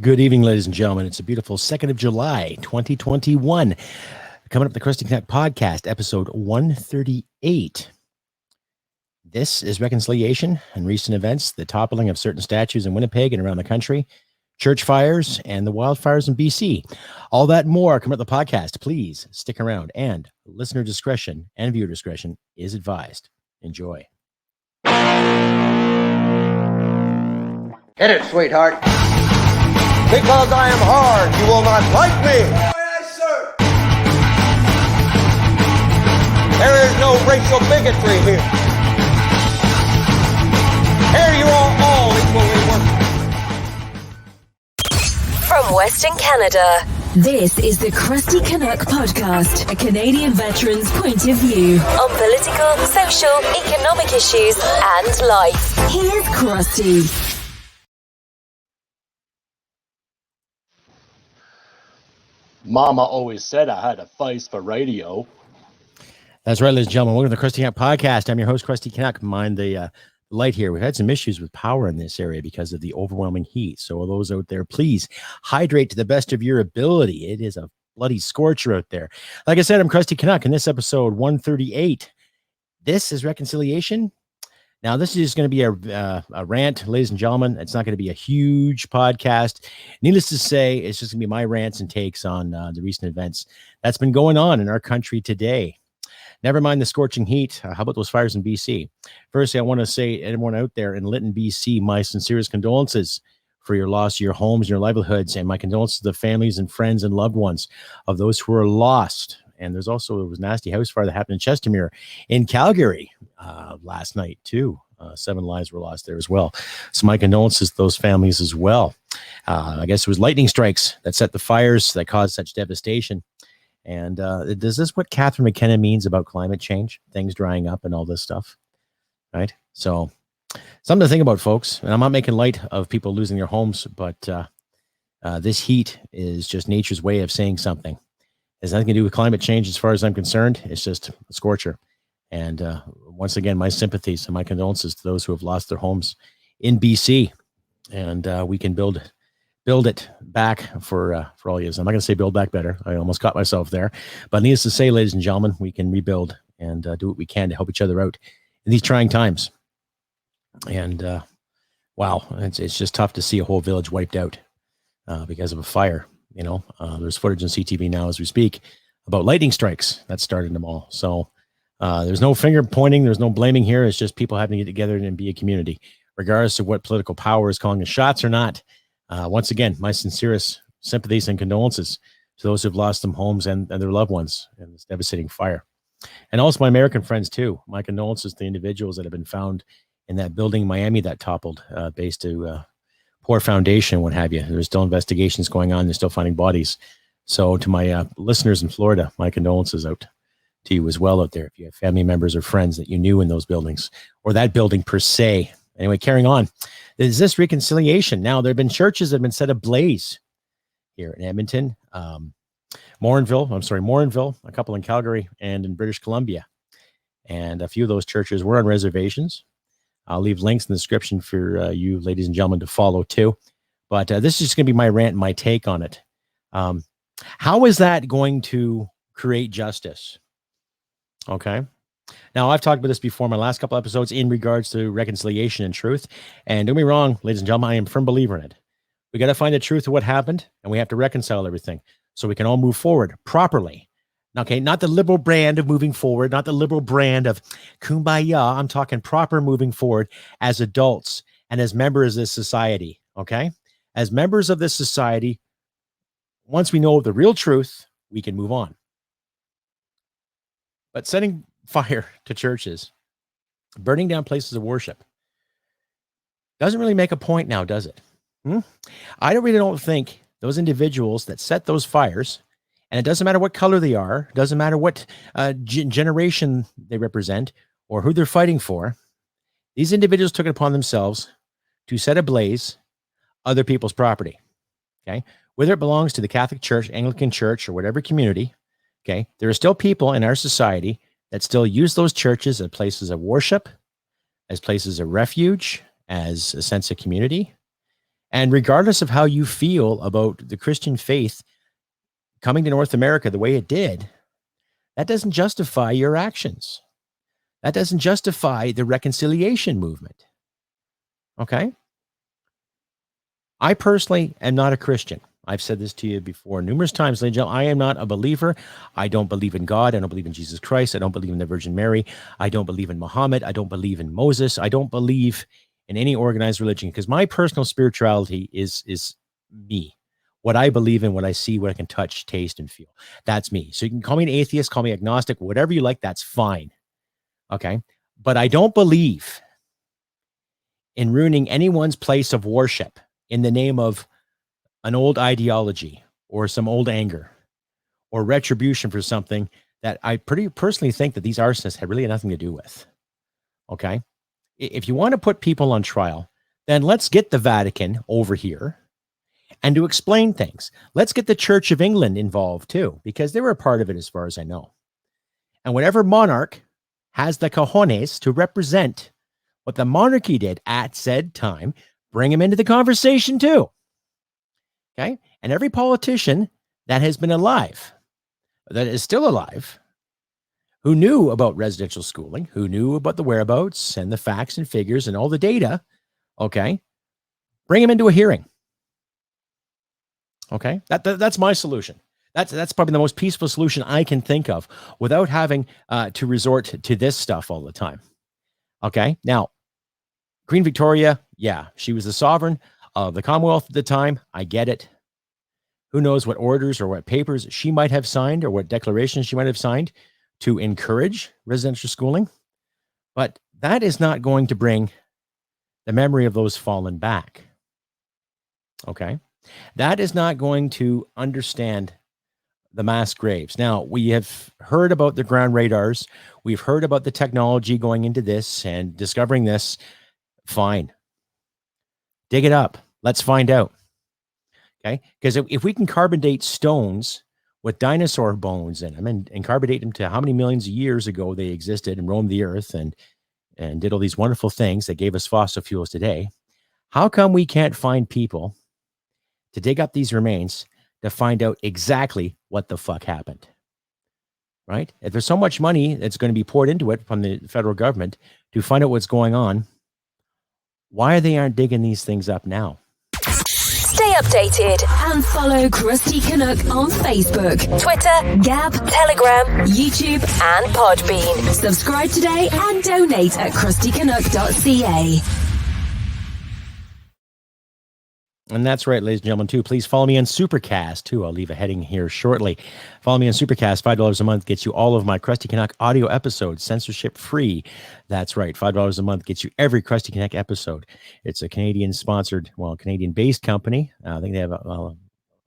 Good evening, ladies and gentlemen. It's a beautiful 2nd of July, 2021. Coming up, the Crusty Canuck podcast, episode 138. This is reconciliation and recent events, the toppling of certain statues in Winnipeg and around the country, church fires, and the wildfires in BC. All that and more coming up the podcast. Please stick around, and listener discretion and viewer discretion is advised. Enjoy. Hit it, sweetheart. Because I am hard, you will not like me. Yes, sir. There is no racial bigotry here. Here you are all equally worthless. From Western Canada, this is the Crusty Canuck podcast, a Canadian veteran's point of view on political, social, economic issues and life. Here's Crusty. Mama always said I had a face for radio. That's right, ladies and gentlemen. Welcome to the Crusty Canuck podcast. I'm your host, Crusty Canuck. Mind the light here. We've had some issues with power in this area because of the overwhelming heat. So those out there, please hydrate to the best of your ability. It is a bloody scorcher out there. Like I said, I'm Crusty Canuck. In this episode 138, this is reconciliation. Now, this is going to be a rant, ladies and gentlemen. It's not going to be a huge podcast. Needless to say, it's just going to be my rants and takes on the recent events that's been going on in our country today. Never mind the scorching heat. How about those fires in BC? Firstly, I want to say to everyone out there in Lytton, BC, my sincerest condolences for your loss of your homes, your livelihoods, and my condolences to the families and friends and loved ones of those who are lost. And there's also a nasty house fire that happened in Chestermere in Calgary last night, too. 7 lives were lost there as well. So my condolences to those families as well. I guess it was lightning strikes that set the fires that caused such devastation. And is this what Catherine McKenna means about climate change, things drying up and all this stuff? Right? So something to think about, folks. And I'm not making light of people losing their homes, but this heat is just nature's way of saying something. It has nothing to do with climate change as far as I'm concerned. It's just a scorcher. And once again, my sympathies and my condolences to those who have lost their homes in BC. And we can build it back for all years. I'm not going to say build back better. I almost caught myself there. But needless to say, ladies and gentlemen, we can rebuild and do what we can to help each other out in these trying times. And wow, it's just tough to see a whole village wiped out because of a fire. You know, there's footage on CTV now as we speak about lightning strikes that started them all. So there's no finger pointing. There's no blaming here. It's just people having to get together and be a community, regardless of what political power is calling the shots or not. Once again, my sincerest sympathies and condolences to those who've lost their homes and their loved ones in this devastating fire. And also my American friends, too. My condolences to the individuals that have been found in that building in Miami that toppled, based to poor foundation, what have you. There's still investigations going on. They're still finding bodies. So to my listeners in Florida, my condolences out to you as well out there. If you have family members or friends that you knew in those buildings or that building per se. Anyway, carrying on. Is this reconciliation? Now, there have been churches that have been set ablaze here in Edmonton, Morinville, a couple in Calgary and in British Columbia. And a few of those churches were on reservations. I'll leave links in the description for you, ladies and gentlemen, to follow too. But this is just going to be my rant and my take on it. How is that going to create justice? Okay. Now, I've talked about this before in my last couple episodes in regards to reconciliation and truth. And don't get me wrong, ladies and gentlemen, I am a firm believer in it. We got to find the truth of what happened, and we have to reconcile everything so we can all move forward properly. Okay, not the liberal brand of moving forward, not the liberal brand of kumbaya. I'm talking proper moving forward as adults and as members of this society, okay? As members of this society, once we know the real truth, we can move on. But setting fire to churches, burning down places of worship, doesn't really make a point now, does it? I don't think those individuals that set those fires, and it doesn't matter what color they are, doesn't matter what generation they represent or who they're fighting for, these individuals took it upon themselves to set ablaze other people's property, okay? Whether it belongs to the Catholic Church, Anglican Church, or whatever community, okay? There are still people in our society that still use those churches as places of worship, as places of refuge, as a sense of community. And regardless of how you feel about the Christian faith coming to North America the way it did, that doesn't justify your actions. That doesn't justify the reconciliation movement. Okay? I personally am not a Christian. I've said this to you before numerous times, ladies and gentlemen. I am not a believer. I don't believe in God. I don't believe in Jesus Christ. I don't believe in the Virgin Mary. I don't believe in Muhammad. I don't believe in Moses. I don't believe in any organized religion, because my personal spirituality is me. What I believe in, what I see, what I can touch, taste, and feel. That's me. So you can call me an atheist, call me agnostic, whatever you like, that's fine. Okay? But I don't believe in ruining anyone's place of worship in the name of an old ideology or some old anger or retribution for something that I pretty personally think that these arsonists had really nothing to do with. Okay? If you want to put people on trial, then let's get the Vatican over here and to explain things. Let's get the Church of England involved too, because they were a part of it as far as I know. And whatever monarch has the cojones to represent what the monarchy did at said time, bring him into the conversation too. Okay? And every politician that has been alive, that is still alive, who knew about residential schooling, who knew about the whereabouts and the facts and figures and all the data, okay, bring him into a hearing. Okay? That's my solution. That's probably the most peaceful solution I can think of without having to resort to this stuff all the time. Okay? Now, Queen Victoria, yeah, she was the sovereign of the Commonwealth at the time. I get it. Who knows what orders or what papers she might have signed or what declarations she might have signed to encourage residential schooling. But that is not going to bring the memory of those fallen back. Okay? That is not going to understand the mass graves. Now, we have heard about the ground radars. We've heard about the technology going into this and discovering this. Fine. Dig it up. Let's find out. Okay? Because if we can carbon date stones with dinosaur bones in them and carbon date them to how many millions of years ago they existed and roamed the earth and did all these wonderful things that gave us fossil fuels today, how come we can't find people to dig up these remains to find out exactly what the fuck happened? Right? If there's so much money that's going to be poured into it from the federal government to find out what's going on, why aren't digging these things up now? Stay updated and follow Crusty Canuck on Facebook, Twitter, Gab, Telegram, YouTube, and Podbean. Subscribe today and donate at crustycanuck.ca. And that's right, ladies and gentlemen, too. Please follow me on Supercast, too. I'll leave a heading here shortly. Follow me on Supercast. $5 a month gets you all of my Crusty Canuck audio episodes, censorship-free. That's right. $5 a month gets you every Crusty Canuck episode. It's a Canadian-sponsored, Canadian-based company. I think they have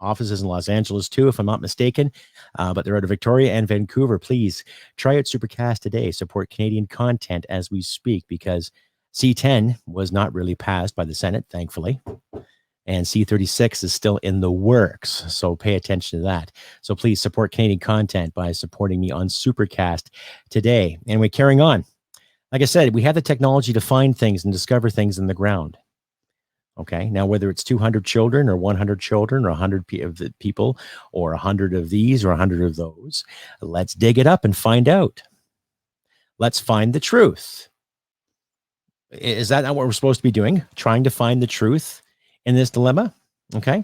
offices in Los Angeles, too, if I'm not mistaken. But they're out of Victoria and Vancouver. Please try out Supercast today. Support Canadian content as we speak, because C-10 was not really passed by the Senate, thankfully. And C-36 is still in the works, so pay attention to that. So please support Canadian content by supporting me on Supercast today. And we're carrying on. Like I said, we have the technology to find things and discover things in the ground. Okay, now whether it's 200 children or 100 children or 100 of the people or 100 of these or 100 of those, let's dig it up and find out. Let's find the truth. Is that not what we're supposed to be doing? Trying to find the truth in this dilemma? Okay.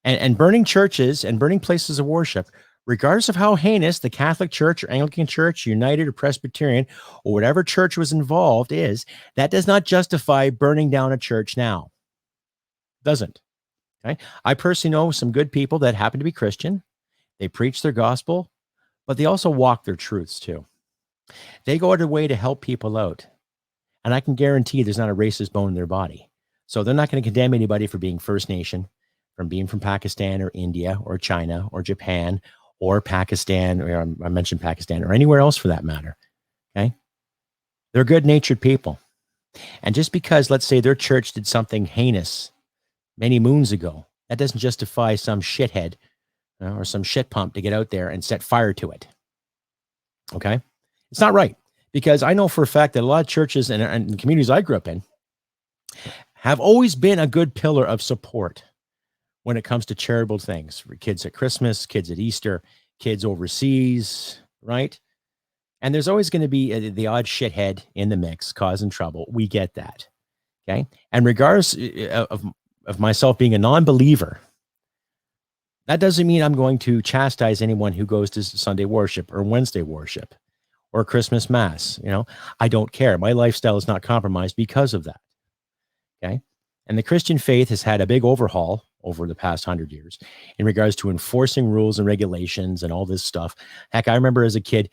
And burning churches and burning places of worship, regardless of how heinous the Catholic Church or Anglican Church, United or Presbyterian, or whatever church was involved is, that does not justify burning down a church now. Doesn't. Okay. I personally know some good people that happen to be Christian. They preach their gospel, but they also walk their truths too. They go out of their way to help people out. And I can guarantee there's not a racist bone in their body. So they're not going to condemn anybody for being First Nation, from being from Pakistan or India or China or Japan or Pakistan, or I mentioned Pakistan, or anywhere else for that matter. Okay. They're good-natured people. And just because, let's say, their church did something heinous many moons ago, that doesn't justify some shithead or some shit pump to get out there and set fire to it. Okay. It's not right, because I know for a fact that a lot of churches and communities I grew up in have always been a good pillar of support when it comes to charitable things for kids at Christmas, kids at Easter, kids overseas, right? And there's always going to be the odd shithead in the mix causing trouble. We get that. Okay. And regardless of myself being a non-believer, that doesn't mean I'm going to chastise anyone who goes to Sunday worship or Wednesday worship or Christmas mass. I don't care. My lifestyle is not compromised because of that. Okay. And the Christian faith has had a big overhaul over the past 100 years in regards to enforcing rules and regulations and all this stuff. Heck, I remember as a kid,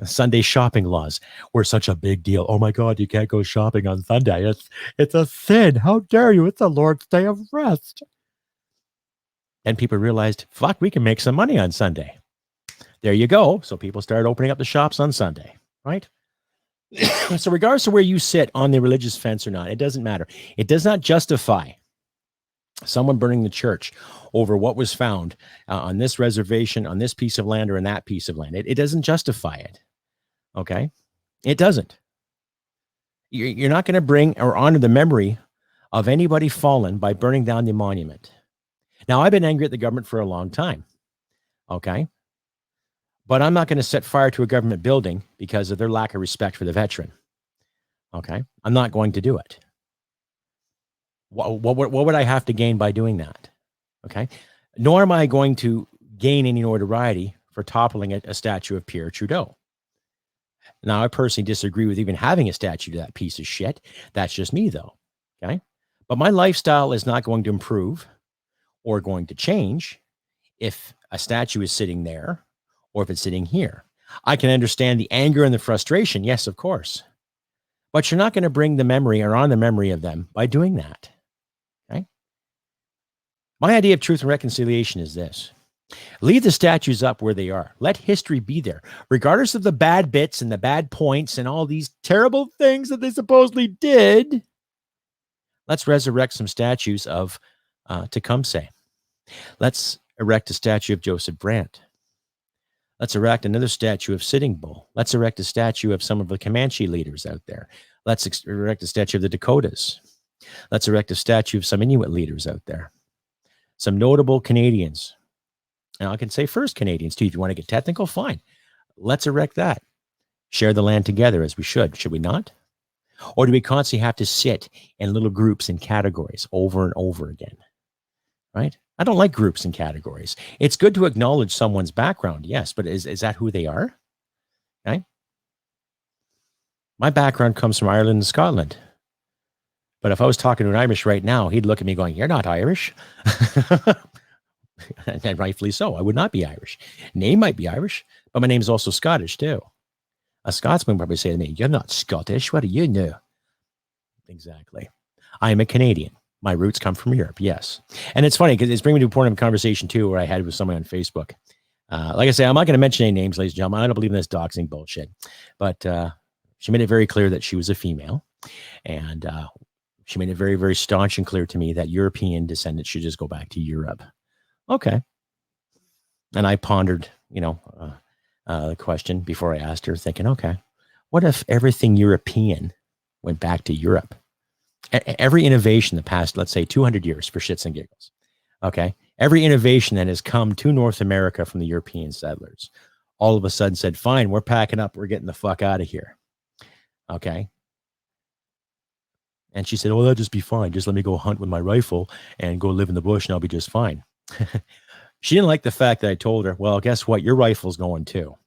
Sunday shopping laws were such a big deal. Oh my God, you can't go shopping on Sunday. It's a sin. How dare you? It's the Lord's day of rest. And people realized, fuck, we can make some money on Sunday. There you go. So people started opening up the shops on Sunday, right? So regardless of where you sit on the religious fence or not, it doesn't matter. It does not justify someone burning the church over what was found on this reservation, on this piece of land, or in that piece of land. It doesn't justify it. Okay? It doesn't. You're not going to bring or honor the memory of anybody fallen by burning down the monument. Now, I've been angry at the government for a long time. Okay? But I'm not going to set fire to a government building because of their lack of respect for the veteran. Okay? I'm not going to do it. What would I have to gain by doing that? Okay? Nor am I going to gain any notoriety for toppling a statue of Pierre Trudeau. Now, I personally disagree with even having a statue to that piece of shit. That's just me, though. Okay? But my lifestyle is not going to improve or going to change if a statue is sitting there or if it's sitting here. I can understand the anger and the frustration. Yes, of course. But you're not going to bring the memory or on the memory of them by doing that. Okay? My idea of truth and reconciliation is this. Leave the statues up where they are. Let history be there. Regardless of the bad bits and the bad points and all these terrible things that they supposedly did, let's resurrect some statues of Tecumseh. Let's erect a statue of Joseph Brant. Let's erect another statue of Sitting Bull. Let's erect a statue of some of the Comanche leaders out there. Let's erect a statue of the Dakotas. Let's erect a statue of some Inuit leaders out there. Some notable Canadians. Now, I can say first Canadians, too. If you want to get technical, fine. Let's erect that. Share the land together as we should. Should we not? Or do we constantly have to sit in little groups and categories over and over again? Right? I don't like groups and categories. It's good to acknowledge someone's background, yes, but is that who they are? Okay. My background comes from Ireland and Scotland. But if I was talking to an Irish right now, he'd look at me going, "You're not Irish." And rightfully so. I would not be Irish. Name might be Irish, but my name's also Scottish too. A Scotsman would probably say to me, "You're not Scottish. What do you know?" Exactly. I am a Canadian. My roots come from Europe, yes. And it's funny because it's bringing me to a point of conversation too where I had with someone on Facebook. Like I say, I'm not going to mention any names, ladies and gentlemen. I don't believe in this doxing bullshit. But she made it very clear that she was a female. And she made it very, very staunch and clear to me that European descendants should just go back to Europe. Okay. And I pondered, the question before I asked her, thinking, okay, what if everything European went back to Europe? Every innovation the past, let's say 200 years for shits and giggles. Okay. Every innovation that has come to North America from the European settlers, all of a sudden said, fine, we're packing up. We're getting the fuck out of here. Okay. And she said, oh, that'll just be fine. Just let me go hunt with my rifle and go live in the bush and I'll be just fine. She didn't like the fact that I told her, well, guess what? Your rifle's going too.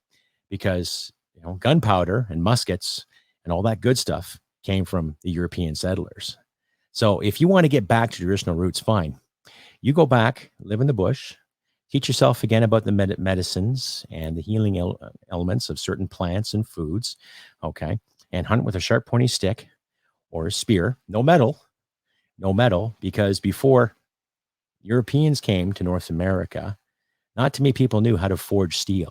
Because, gunpowder and muskets and all that good stuff came from the European settlers. So if you want to get back to traditional roots, fine. You go back, live in the bush, teach yourself again about the medicines and the healing elements of certain plants and foods, okay? And hunt with a sharp pointy stick or a spear, no metal, because before Europeans came to North America, not too many people knew how to forge steel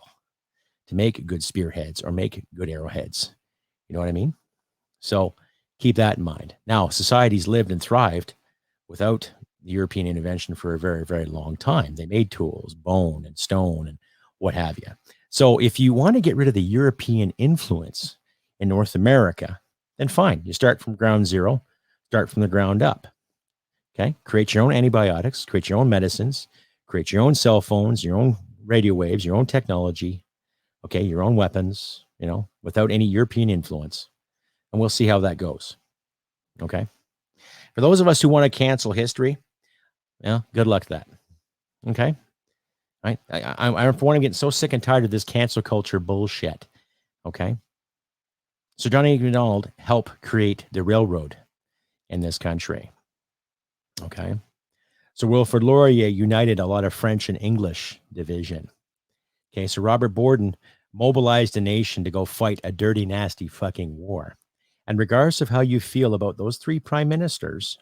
to make good spearheads or make good arrowheads. You know what I mean? So keep that in mind. Now, societies lived and thrived without the European intervention for a very, very long time. They made tools, bone and stone and what have you. So if you want to get rid of the European influence in North America, then fine. You start from ground zero, Start from the ground up. Okay. Create your own antibiotics, create your own medicines, create your own cell phones, your own radio waves, your own technology. Okay. Your own weapons, without any European influence. And we'll see how that goes. Okay. For those of us who want to cancel history, good luck to that. Okay. Right. I for one, I'm getting so sick and tired of this cancel culture bullshit. Okay. So John A. MacDonald helped create the railroad in this country. Okay. So Wilfrid Laurier united a lot of French and English division. Okay. So Robert Borden mobilized a nation to go fight a dirty, nasty fucking war. And regardless of how you feel about those three prime ministers,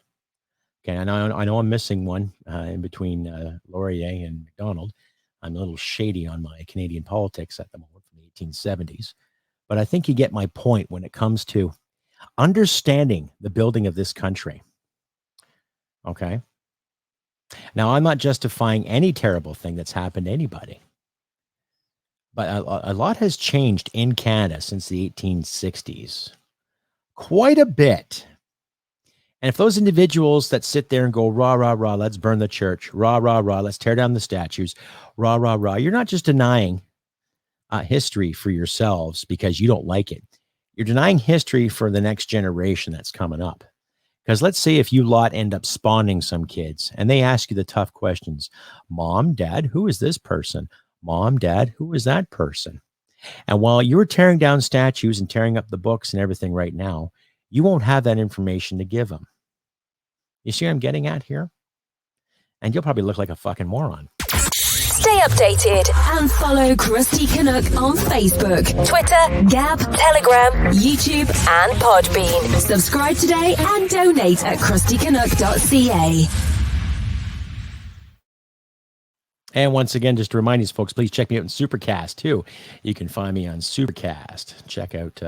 okay, I know I'm missing one in between Laurier and MacDonald. I'm a little shady on my Canadian politics at the moment from the 1870s. But I think you get my point when it comes to understanding the building of this country. Okay. Now, I'm not justifying any terrible thing that's happened to anybody. But a lot has changed in Canada since the 1860s. Quite a bit. And if those individuals that sit there and go, rah, rah, rah, let's burn the church, rah, rah, rah, let's tear down the statues, rah, rah, rah, you're not just denying history for yourselves because you don't like it. You're denying history for the next generation that's coming up. Because let's say if you lot end up spawning some kids and they ask you the tough questions, Mom, Dad, who is this person? Mom, Dad, who is that person? And while you're tearing down statues and tearing up the books and everything right now, you won't have that information to give them. You see what I'm getting at here? And you'll probably look like a fucking moron. Stay updated and follow Crusty Canuck on Facebook, Twitter, Gab, Telegram, YouTube, and Podbean. Subscribe today and donate at crustycanuck.ca. And once again, just to remind these folks, please check me out in Supercast too. You can find me on Supercast. Check out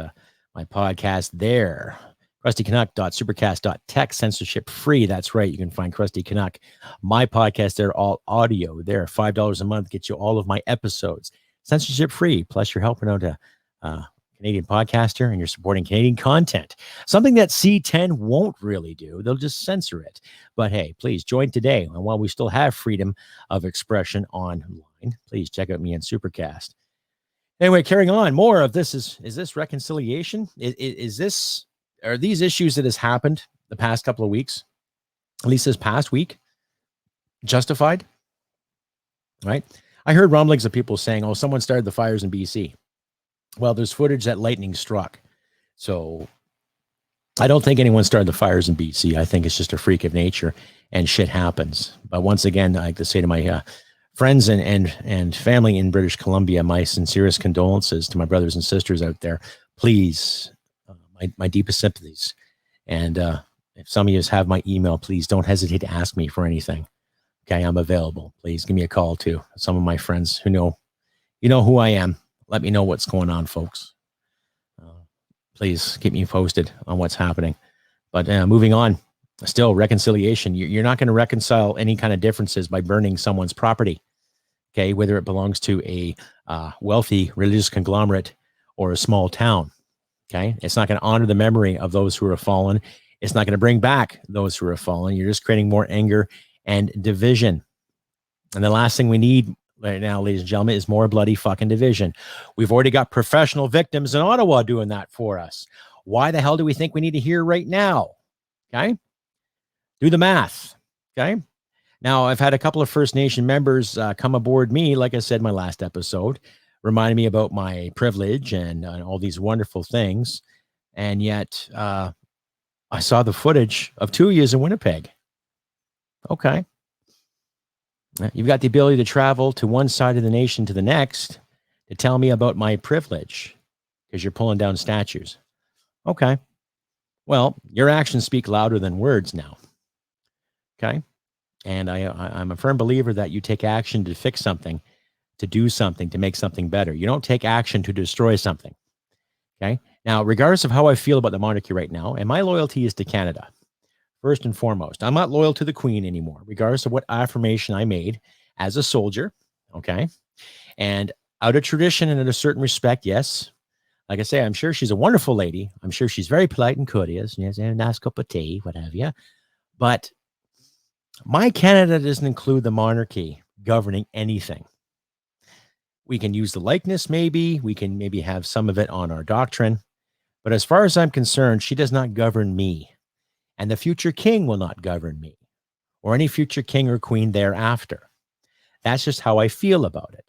my podcast there. CrustyCanuck.supercast.tech, censorship free. That's right. You can find Crusty Canuck, my podcast there, all audio there. $5 a month gets you all of my episodes, censorship free. Plus, you're helping out a Canadian podcaster and you're supporting Canadian content. Something that C10 won't really do. They'll just censor it. But hey, please join today. And while we still have freedom of expression online, please check out me on Supercast. Anyway, carrying on. More of this is this reconciliation? Are these issues that has happened the past couple of weeks, at least this past week, justified? Right? I heard rumblings of people saying, oh, someone started the fires in BC. Well, there's footage that lightning struck. So I don't think anyone started the fires in BC. I think it's just a freak of nature and shit happens. But once again, I like to say to my friends and family in British Columbia, my sincerest condolences to my brothers and sisters out there. Please, my deepest sympathies. And if some of you have my email, please don't hesitate to ask me for anything. Okay, I'm available. Please give me a call too. Some of my friends who know who I am. Let me know what's going on, folks. Please keep me posted on what's happening. But moving on, still reconciliation. You're not going to reconcile any kind of differences by burning someone's property. Okay, whether it belongs to a wealthy religious conglomerate or a small town. Okay, it's not going to honor the memory of those who have fallen. It's not going to bring back those who have fallen. You're just creating more anger and division. And the last thing we need right now, ladies and gentlemen, is more bloody fucking division. We've already got professional victims in Ottawa doing that for us. Why the hell do we think we need to hear right now? Okay, do the math. Okay. Now, I've had a couple of First Nation members come aboard me, like I said in my last episode, reminding me about my privilege and all these wonderful things. And yet I saw the footage of 2 years in Winnipeg. Okay. You've got the ability to travel to one side of the nation to the next to tell me about my privilege because you're pulling down statues. Okay. Well, your actions speak louder than words now. Okay. And I'm a firm believer that you take action to fix something, to do something, to make something better. You don't take action to destroy something. Okay. Now, regardless of how I feel about the monarchy right now, and my loyalty is to Canada, first and foremost. I'm not loyal to the Queen anymore, regardless of what affirmation I made as a soldier. Okay. And out of tradition and in a certain respect, yes, Like I say, I'm sure she's a wonderful lady. I'm sure she's very polite and courteous. And has a nice cup of tea, what have you. But my Canada doesn't include the monarchy governing anything. We can use the likeness, maybe. We can maybe have some of it on our doctrine. But as far as I'm concerned, she does not govern me. And the future king will not govern me or any future king or queen thereafter. That's just how I feel about it.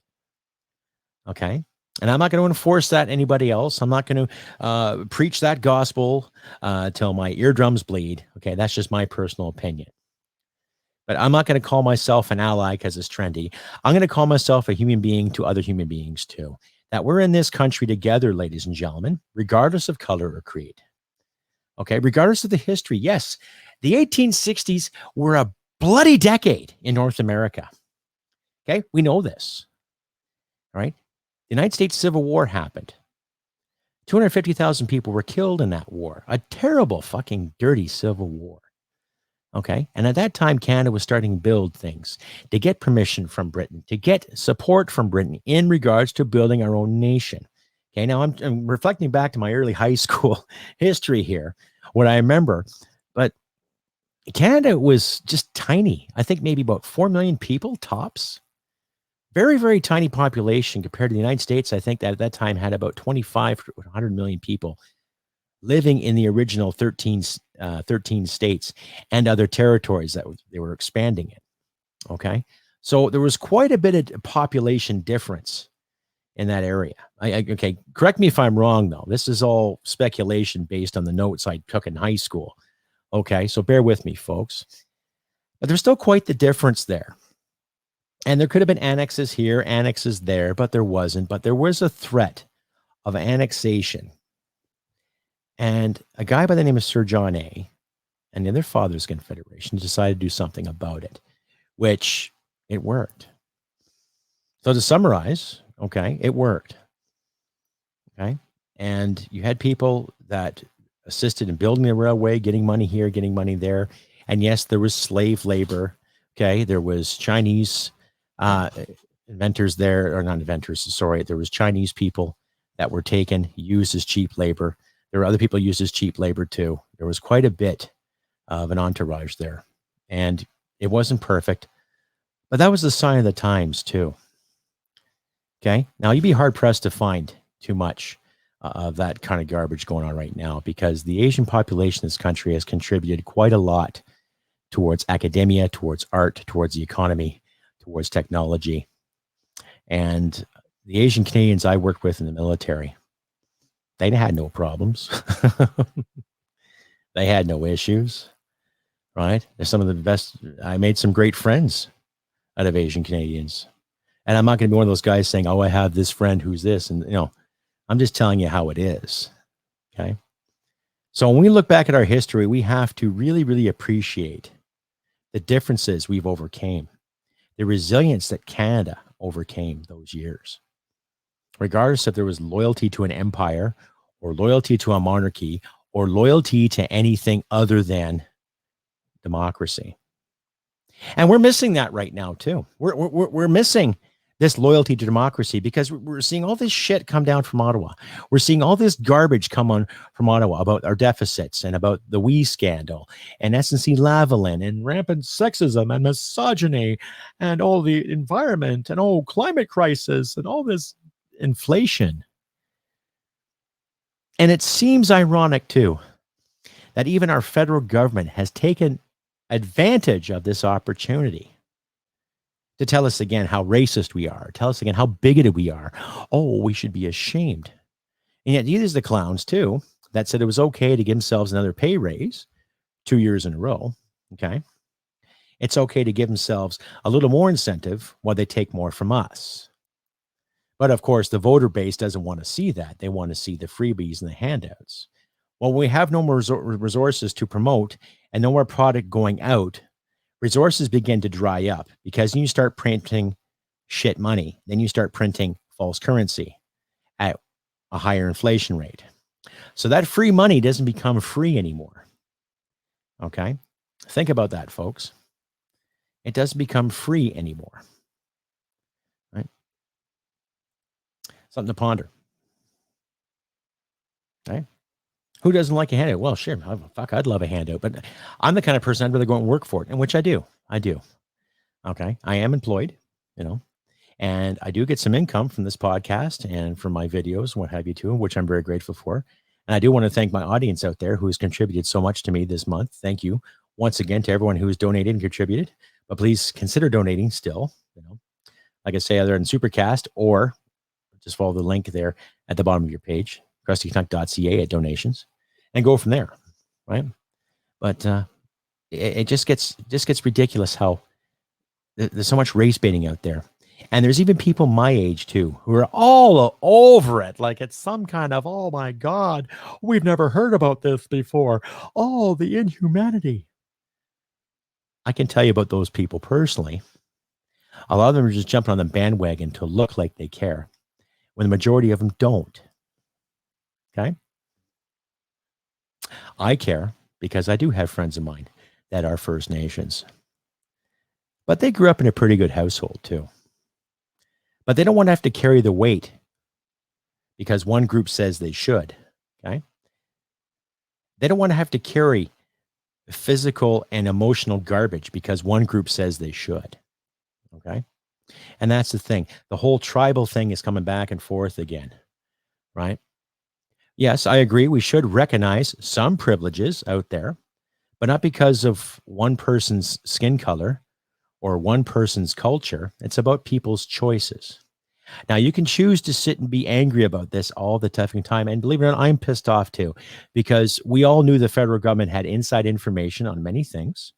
Okay. And I'm not going to enforce that anybody else. I'm not going to preach that gospel till my eardrums bleed. Okay. That's just my personal opinion. But I'm not going to call myself an ally because it's trendy. I'm going to call myself a human being to other human beings too. That we're in this country together, ladies and gentlemen, regardless of color or creed. Okay. Regardless of the history. Yes. The 1860s were a bloody decade in North America. Okay. We know this. All right. The United States Civil War happened. 250,000 people were killed in that war. A terrible, fucking dirty civil war. Okay. And at that time, Canada was starting to build things to get permission from Britain, to get support from Britain in regards to building our own nation. Okay. Now I'm reflecting back to my early high school history here, what I remember, but Canada was just tiny. I think maybe about 4 million people tops. Very, very tiny population compared to the United States. I think that at that time had about 25 to 100 million people living in the original 13 states and other territories that they were expanding in. Okay. So there was quite a bit of population difference in that area. Okay. Correct me if I'm wrong, though. This is all speculation based on the notes I took in high school. Okay. So bear with me, folks. But there's still quite the difference there. And there could have been annexes here, annexes there, but there wasn't. But there was a threat of annexation. And a guy by the name of Sir John A. and the other Fathers Confederation decided to do something about it, which it worked. So to summarize, okay, it worked. Okay. And you had people that assisted in building the railway, getting money here, getting money there. And yes, there was slave labor. Okay. There was Chinese inventors there, or not inventors, sorry. There was Chinese people that were taken, used as cheap labor. There were other people used as cheap labor too. There was quite a bit of an entourage there. And it wasn't perfect, but that was the sign of the times too. Okay. Now you'd be hard pressed to find too much of that kind of garbage going on right now, because the Asian population in this country has contributed quite a lot towards academia, towards art, towards the economy, towards technology. And the Asian Canadians I worked with in the military, they had no problems. They had no issues, right? They're some of the best. I made some great friends out of Asian Canadians. And I'm not going to be one of those guys saying, oh, I have this friend who's this. And, I'm just telling you how it is. Okay. So when we look back at our history, we have to really, really appreciate the differences we've overcame, the resilience that Canada overcame those years. Regardless if there was loyalty to an empire or loyalty to a monarchy or loyalty to anything other than democracy. And we're missing that right now too. We're missing this loyalty to democracy because we're seeing all this shit come down from Ottawa. We're seeing all this garbage come on from Ottawa about our deficits and about the WE scandal and SNC-Lavalin and rampant sexism and misogyny and all the environment and climate crisis and all this inflation. And it seems ironic too that even our federal government has taken advantage of this opportunity to tell us again how racist we are, tell us again how bigoted we are. Oh, we should be ashamed. And yet these are the clowns too that said it was okay to give themselves another pay raise 2 years in a row. Okay. It's okay to give themselves a little more incentive while they take more from us. But of course, the voter base doesn't want to see that. They want to see the freebies and the handouts. Well, we have no more resources to promote and no more product going out. Resources begin to dry up because you start printing shit money. Then you start printing false currency at a higher inflation rate. So that free money doesn't become free anymore. Okay. Think about that, folks. It doesn't become free anymore. Right? Something to ponder. Right? Who doesn't like a handout? Well, sure. Fuck, I'd love a handout, but I'm the kind of person I'd rather go and work for it, and which I do. I do. Okay. I am employed, and I do get some income from this podcast and from my videos, what have you too, which I'm very grateful for. And I do want to thank my audience out there who has contributed so much to me this month. Thank you once again to everyone who has donated and contributed, but please consider donating still, like I say, either in Supercast or just follow the link there at the bottom of your page, crustycanuck.ca at donations, and go from there. Right. But it just gets ridiculous how there's so much race baiting out there. And there's even people my age too, who are all over it. Like it's some kind of, oh my God, we've never heard about this before. Oh, the inhumanity. I can tell you about those people personally. A lot of them are just jumping on the bandwagon to look like they care, when the majority of them don't. Okay. I care because I do have friends of mine that are First Nations, but they grew up in a pretty good household too. But they don't want to have to carry the weight because one group says they should. Okay. They don't want to have to carry physical and emotional garbage because one group says they should. Okay. And that's the thing. The whole tribal thing is coming back and forth again. Right. Yes, I agree. We should recognize some privileges out there, but not because of one person's skin color or one person's culture. It's about people's choices. Now, you can choose to sit and be angry about this all the fucking time. And believe it or not, I'm pissed off too, because we all knew the federal government had inside information on many things,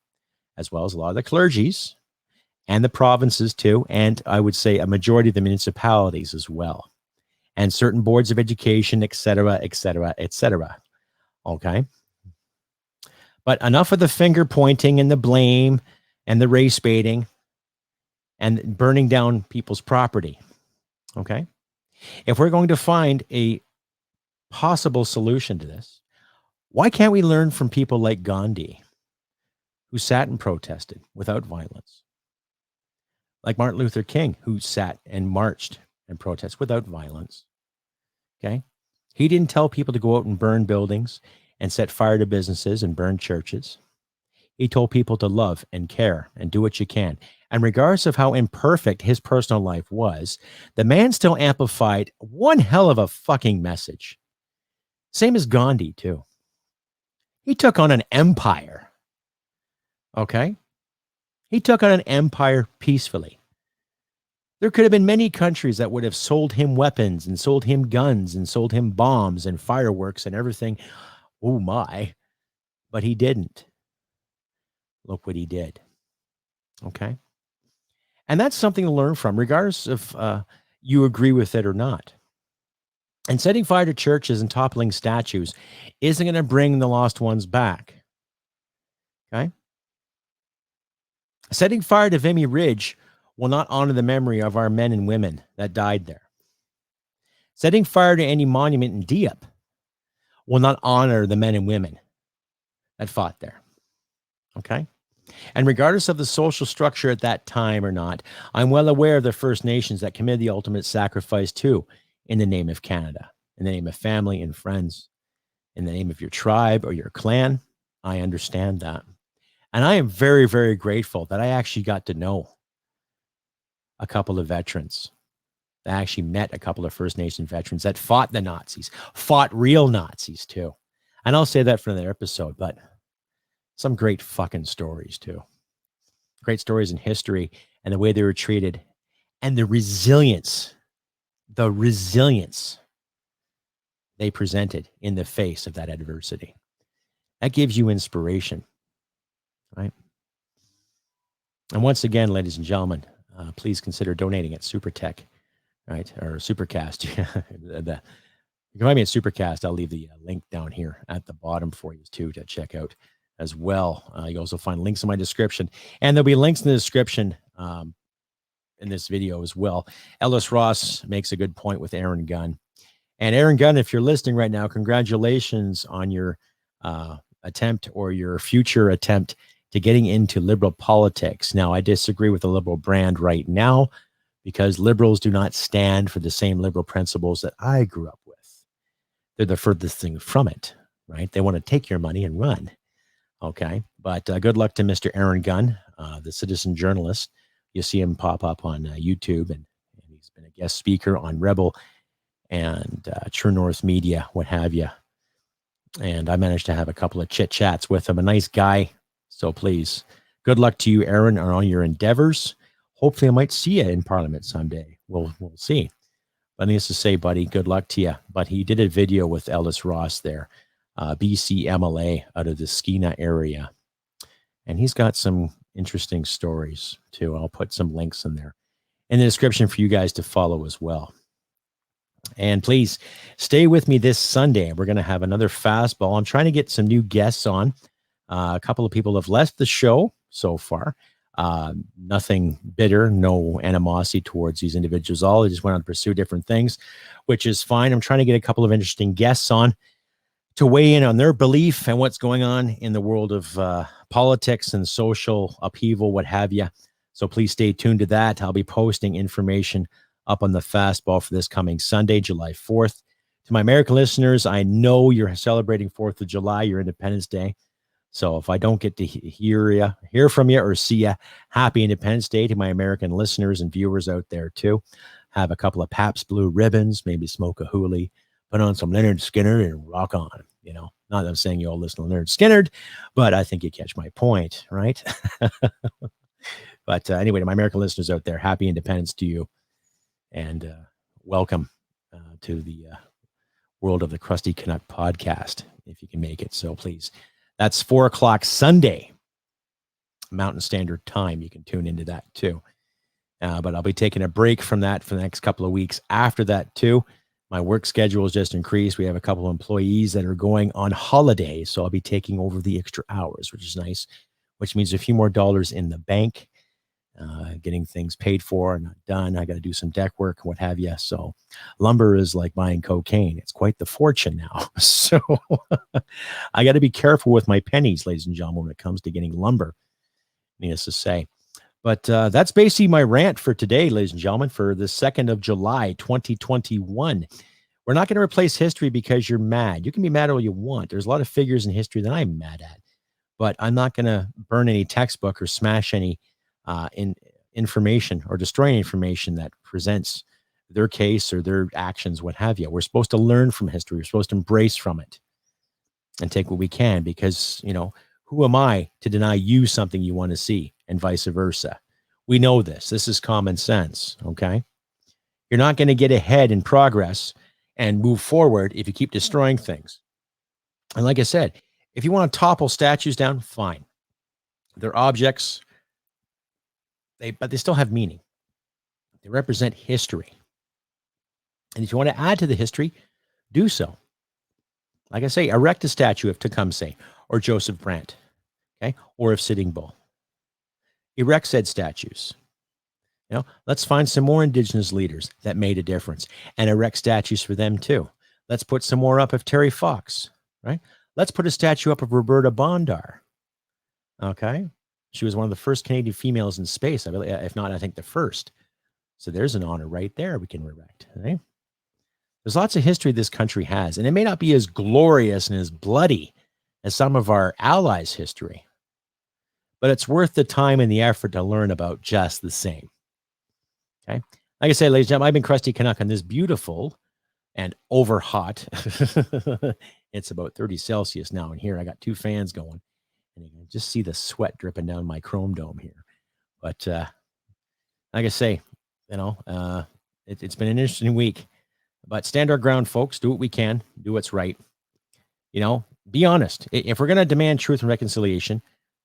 as well as a lot of the clergies and the provinces too. And I would say a majority of the municipalities as well, and certain boards of education, et cetera, et cetera, et cetera. Okay. But enough of the finger pointing and the blame and the race baiting and burning down people's property. Okay. If we're going to find a possible solution to this, why can't we learn from people like Gandhi, who sat and protested without violence? Like Martin Luther King, who sat and marched and protested without violence. Okay. He didn't tell people to go out and burn buildings and set fire to businesses and burn churches. He told people to love and care and do what you can. And regardless of how imperfect his personal life was, the man still amplified one hell of a fucking message. Same as Gandhi, too. He took on an empire. Okay? He took on an empire peacefully. There could have been many countries that would have sold him weapons and sold him guns and sold him bombs and fireworks and everything. Oh my. But he didn't. Look what he did. Okay? And that's something to learn from, regardless if you agree with it or not. And setting fire to churches and toppling statues isn't going to bring the lost ones back. Okay? Setting fire to Vimy Ridge will not honor the memory of our men and women that died there. Setting fire to any monument in Dieppe will not honor the men and women that fought there. Okay? And regardless of the social structure at that time or not, I'm well aware of the First Nations that committed the ultimate sacrifice too, in the name of Canada, in the name of family and friends, in the name of your tribe or your clan. I understand that. And I am very, very grateful that I actually got to know a couple of veterans. I actually met a couple of First Nation veterans that fought the Nazis, fought real Nazis too. And I'll say that for another episode, but some great fucking stories too. Great stories in history and the way they were treated and the resilience they presented in the face of that adversity. That gives you inspiration, right? And once again, ladies and gentlemen, please consider donating at SuperTech, right? Or Supercast. You can find me at Supercast. I'll leave the link down here at the bottom for you too to check out as well. You also find links in my description, and there'll be links in the description in this video as well. Ellis Ross makes a good point with Aaron Gunn. And Aaron Gunn, if you're listening right now, congratulations on your attempt or your future attempt to getting into liberal politics. Now, I disagree with the liberal brand right now because liberals do not stand for the same liberal principles that I grew up with. they're the furthest thing from it, right? They want to take your money and run. Okay. But good luck to Mr. Aaron Gunn, the citizen journalist. You see him pop up on YouTube, and he's been a guest speaker on Rebel and True North Media, what have you. And I managed to have a couple of chit chats with him. A nice guy. So please, good luck to you, Aaron, on all your endeavors. Hopefully I might see you in Parliament someday. We'll see. But needless to say, buddy, good luck to you. But he did a video with Ellis Ross there, BC MLA out of the Skeena area. And he's got some interesting stories too. I'll put some links in there in the description for you guys to follow as well. And please stay with me this Sunday. We're going to have another fastball. I'm trying to get some new guests on. A couple of people have left the show so far. Nothing bitter, no animosity towards these individuals. All they just went on to pursue different things, which is fine. I'm trying to get a couple of interesting guests on to weigh in on their belief and what's going on in the world of politics and social upheaval, what have you. So please stay tuned to that. I'll be posting information up on the fastball for this coming Sunday, July 4th. To my American listeners, I know you're celebrating 4th of July, your Independence Day. So if I don't get to hear from you or see you, happy Independence Day to my American listeners and viewers out there too. Have a couple of Pabst Blue Ribbons, maybe smoke a hoolie, put on some Leonard Skinner and rock on. Not that I'm saying you all listen to Leonard Skinner, but I think you catch my point, right? But anyway, to my American listeners out there, happy Independence to you. And welcome to the world of the Crusty Canuck podcast, if you can make it. So please, that's 4:00 Sunday, Mountain Standard Time. You can tune into that too. But I'll be taking a break from that for the next couple of weeks after that too. My work schedule has just increased. We have a couple of employees that are going on holiday. So I'll be taking over the extra hours, which is nice, which means a few more dollars in the bank. Getting things paid for and done. I got to do some deck work, what have you. So lumber is like buying cocaine. It's quite the fortune now. So I got to be careful with my pennies, ladies and gentlemen, when it comes to getting lumber, needless to say. But that's basically my rant for today, ladies and gentlemen, for the 2nd of July, 2021. We're not going to replace history because you're mad. You can be mad all you want. There's a lot of figures in history that I'm mad at, but I'm not going to burn any textbook or smash any in information or destroying information that presents their case or their actions, what have you. We're supposed to learn from history. We're supposed to embrace from it and take what we can, because, who am I to deny you something you want to see, and vice versa? We know this. This is common sense. Okay. You're not going to get ahead in progress and move forward if you keep destroying things. And like I said, if you want to topple statues down, fine. They're objects. But they still have meaning. They represent history. And if you want to add to the history, do so. Like I say, erect a statue of Tecumseh or Joseph Brant, okay, or of Sitting Bull. Erect said statues. Let's find some more Indigenous leaders that made a difference and erect statues for them too. Let's put some more up of Terry Fox, right? Let's put a statue up of Roberta Bondar, okay? She was one of the first Canadian females in space, if not, I think the first. So there's an honor right there we can erect. Right? There's lots of history this country has, and it may not be as glorious and as bloody as some of our allies' history, but it's worth the time and the effort to learn about just the same. Okay? Like I said, ladies and gentlemen, I've been Crusty Canuck on this beautiful and over hot. It's about 30 Celsius now in here. I got 2 fans going. And you can just see the sweat dripping down my chrome dome here. But like I say, it's been an interesting week. But stand our ground, folks. Do what we can. Do what's right. Be honest. If we're going to demand truth and reconciliation,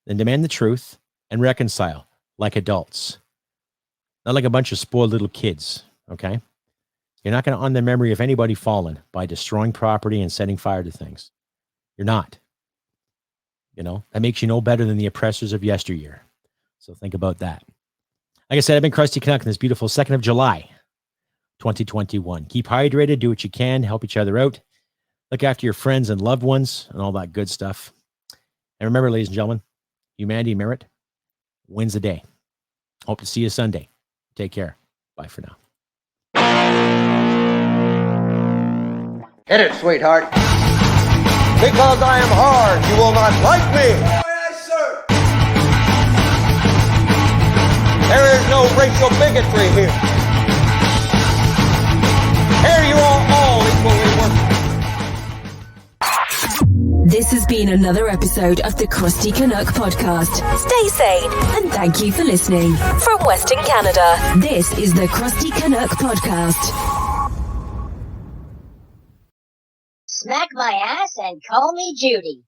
then demand the truth and reconcile like adults. Not like a bunch of spoiled little kids, okay? You're not going to honor the memory of anybody fallen by destroying property and setting fire to things. You're not. That makes you no better than the oppressors of yesteryear. So think about that. Like I said, I've been Crusty Canuck on this beautiful 2nd of July, 2021. Keep hydrated, do what you can, help each other out. Look after your friends and loved ones and all that good stuff. And remember, ladies and gentlemen, humanity merit wins the day. Hope to see you Sunday. Take care. Bye for now. Hit it, sweetheart. Because I am hard, you will not like me. Yes, sir. There is no racial bigotry here. Here you are all equally worthless. This has been another episode of the Crusty Canuck podcast. Stay sane and thank you for listening. From Western Canada, this is the Crusty Canuck podcast. Smack my ass and call me Judy.